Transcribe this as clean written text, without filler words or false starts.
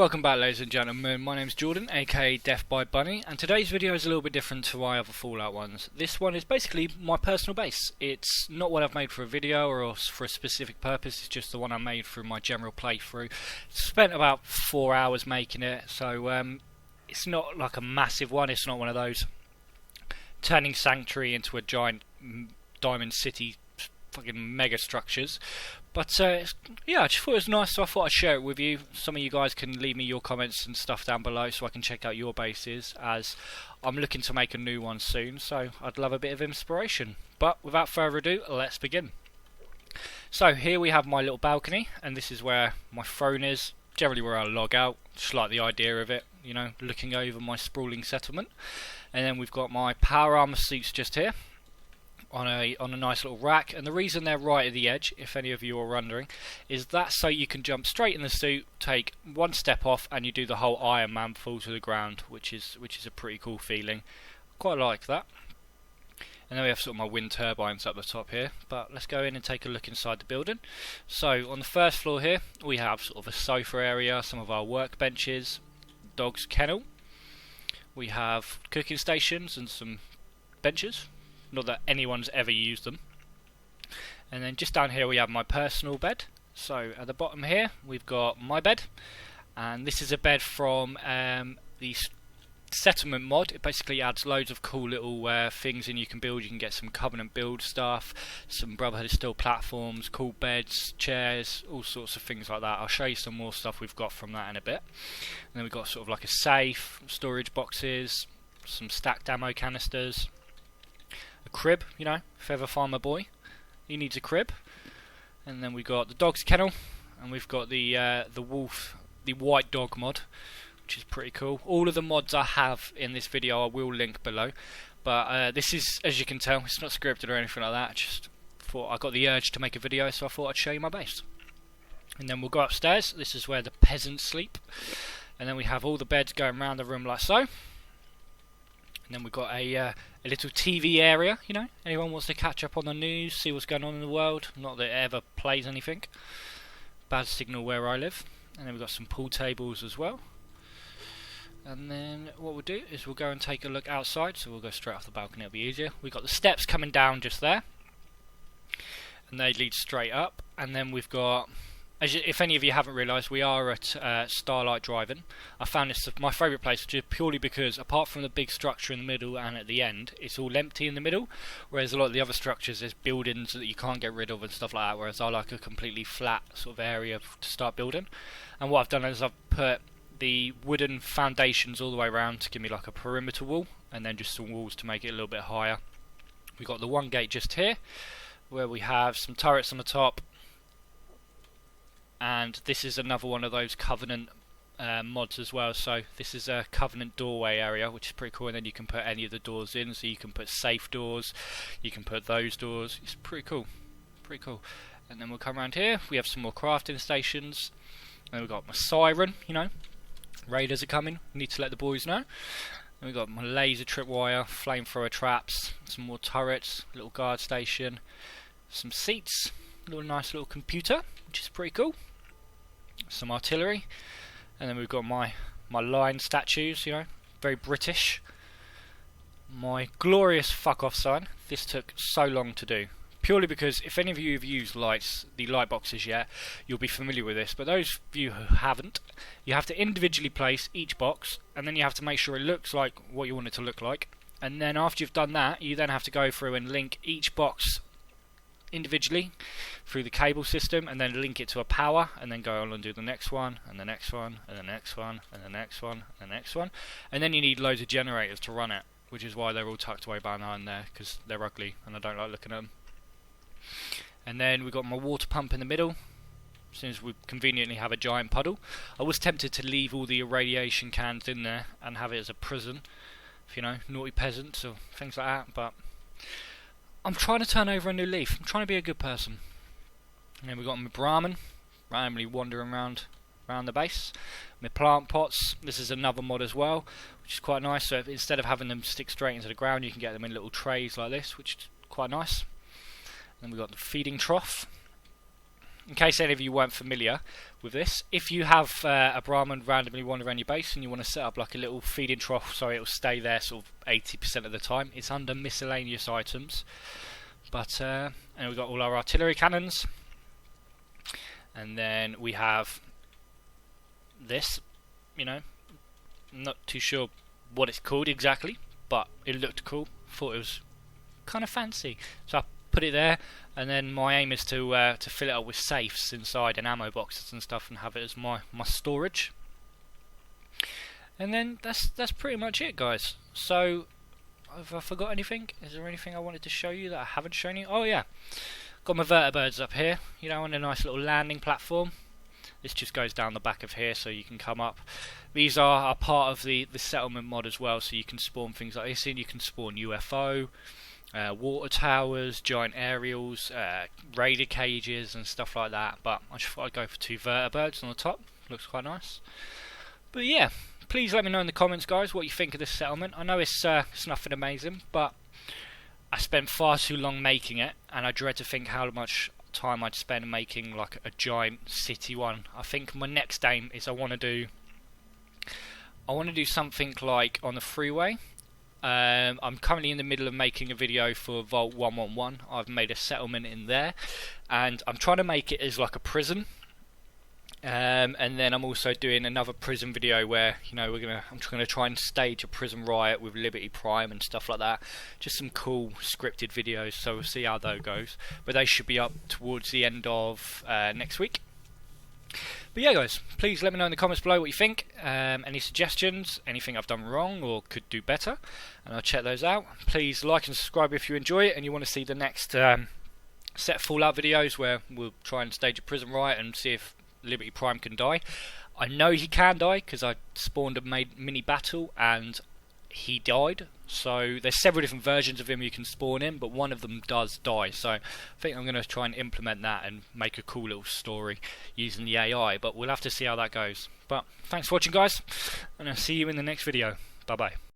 Welcome back, ladies and gentlemen. My name's Jordan, aka Death by Bunny, and today's video is a little bit different to my other Fallout ones. This one is basically my personal base. It's not what I've made for a video or for a specific purpose, it's just the one I made through my general playthrough. Spent about 4 hours making it, so it's not like a massive one. It's not one of those turning Sanctuary into a giant Diamond City fucking mega structures. But yeah, I just thought it was nice, so I thought I'd share it with you. Some of you guys can leave me your comments and stuff down below so I can check out your bases, as I'm looking to make a new one soon, so I'd love a bit of inspiration. But without further ado, let's begin. So here we have my little balcony, and this is where my throne is, generally where I log out. Just like the idea of it, you know, looking over my sprawling settlement. And then we've got my power armor suits just here on a nice little rack, and the reason they're right at the edge, if any of you are wondering, is that so you can jump straight in the suit, take one step off, and you do the whole Iron Man fall to the ground, which is a pretty cool feeling. Quite like that. And then we have sort of my wind turbines up the top here, but let's go in and take a look inside the building. So on the first floor here we have sort of a sofa area, some of our workbenches, dog's kennel, we have cooking stations and some benches. Not that anyone's ever used them. And then just down here we have my personal bed. So at the bottom here we've got my bed, and this is a bed from the settlement mod. It basically adds loads of cool little things in you can build. You can get some Covenant build stuff, some Brotherhood of Steel platforms, cool beds, chairs, all sorts of things like that. I'll show you some more stuff we've got from that in a bit. And then we've got sort of like a safe, storage boxes, some stacked ammo canisters, a crib, you know, if ever find my boy, he needs a crib. And then we've got the dog's kennel, and we've got the white dog mod, which is pretty cool. All of the mods I have in this video I will link below, but this is, as you can tell, it's not scripted or anything like that. I just thought I got the urge to make a video, so I thought I'd show you my base. And then we'll go upstairs. This is where the peasants sleep, and then we have all the beds going around the room like so. And then we've got a little TV area, you know, anyone wants to catch up on the news, see what's going on in the world. Not that it ever plays anything. Bad signal where I live. And then we've got some pool tables as well. And then what we'll do is we'll go and take a look outside, so we'll go straight off the balcony, it'll be easier. We've got the steps coming down just there, and they lead straight up. And then we've got, if any of you haven't realised, we are at Starlight Drive-In. I found this my favourite place just purely because, apart from the big structure in the middle and at the end, it's all empty in the middle, whereas a lot of the other structures, there's buildings that you can't get rid of and stuff like that, whereas I like a completely flat sort of area to start building. And what I've done is I've put the wooden foundations all the way around to give me like a perimeter wall, and then just some walls to make it a little bit higher. We've got the one gate just here, where we have some turrets on the top. And this is another one of those Covenant mods as well. So this is a Covenant doorway area, which is pretty cool. And then you can put any of the doors in. So you can put safe doors, you can put those doors. It's pretty cool, pretty cool. And then we'll come around here. We have some more crafting stations. And we've got my siren. You know, raiders are coming. Need to let the boys know. And we've got my laser tripwire, flamethrower traps, some more turrets, little guard station, some seats, a little nice little computer, which is pretty cool. Some artillery, and then we've got my lion statues, you know, very British. My glorious fuck off sign. This took so long to do, purely because if any of you have used the light boxes yet, you'll be familiar with this, but those of you who haven't, you have to individually place each box, and then you have to make sure it looks like what you want it to look like, and then after you've done that, you then have to go through and link each box individually through the cable system, and then link it to a power, and then go on and do the next one, and the next one, and the next one, and the next one, and the next one, and then you need loads of generators to run it, which is why they're all tucked away behind there, because they're ugly and I don't like looking at them. And then we've got my water pump in the middle, since we conveniently have a giant puddle. I was tempted to leave all the irradiation cans in there and have it as a prison, for, you know, naughty peasants or things like that, but I'm trying to turn over a new leaf. I'm trying to be a good person. And then we've got my Brahmin, randomly wandering around the base. My plant pots, this is another mod as well, which is quite nice. So instead of having them stick straight into the ground, you can get them in little trays like this, which is quite nice. And then we've got the feeding trough. in case any of you weren't familiar with this, if you have a Brahman randomly wander around your base and you want to set up like a little feeding trough so it'll stay there sort of 80% of the time, it's under miscellaneous items. But and we've got all our artillery cannons, and then we have this, you know, I'm not too sure what it's called exactly, but it looked cool. Thought it was kind of fancy, so I put it there. And then my aim is to fill it up with safes inside and ammo boxes and stuff, and have it as my storage. And then that's pretty much it, guys. So have I forgot anything? Is there anything I wanted to show you that I haven't shown you? Oh yeah, got my vertibirds up here, you know, on a nice little landing platform. This just goes down the back of here so you can come up. These are part of the settlement mod as well, so you can spawn things like this in. You can spawn UFO, water towers, giant aerials, raider cages and stuff like that. But I just thought I'd go for 2 vertibirds on the top. Looks quite nice. But yeah, please let me know in the comments, guys, what you think of this settlement. I know it's nothing amazing, but I spent far too long making it, and I dread to think how much time I'd spend making like a giant city one. I think my next aim is I want to do something like on the freeway. I'm currently in the middle of making a video for Vault 111. I've made a settlement in there, and I'm trying to make it as like a prison. And then I'm also doing another prison video where, you know, I'm gonna try and stage a prison riot with Liberty Prime and stuff like that. Just some cool scripted videos, so we'll see how that goes. But they should be up towards the end of next week. But yeah, guys, please let me know in the comments below what you think. Any suggestions, anything I've done wrong or could do better, and I'll check those out. Please like and subscribe if you enjoy it and you want to see the next set of Fallout videos where we'll try and stage a prison riot and see if Liberty Prime can die. I know he can die because I spawned a mini battle and he died. So there's several different versions of him you can spawn in, but one of them does die. So I think I'm going to try and implement that and make a cool little story using the AI, but we'll have to see how that goes. But thanks for watching, guys, and I'll see you in the next video. Bye bye.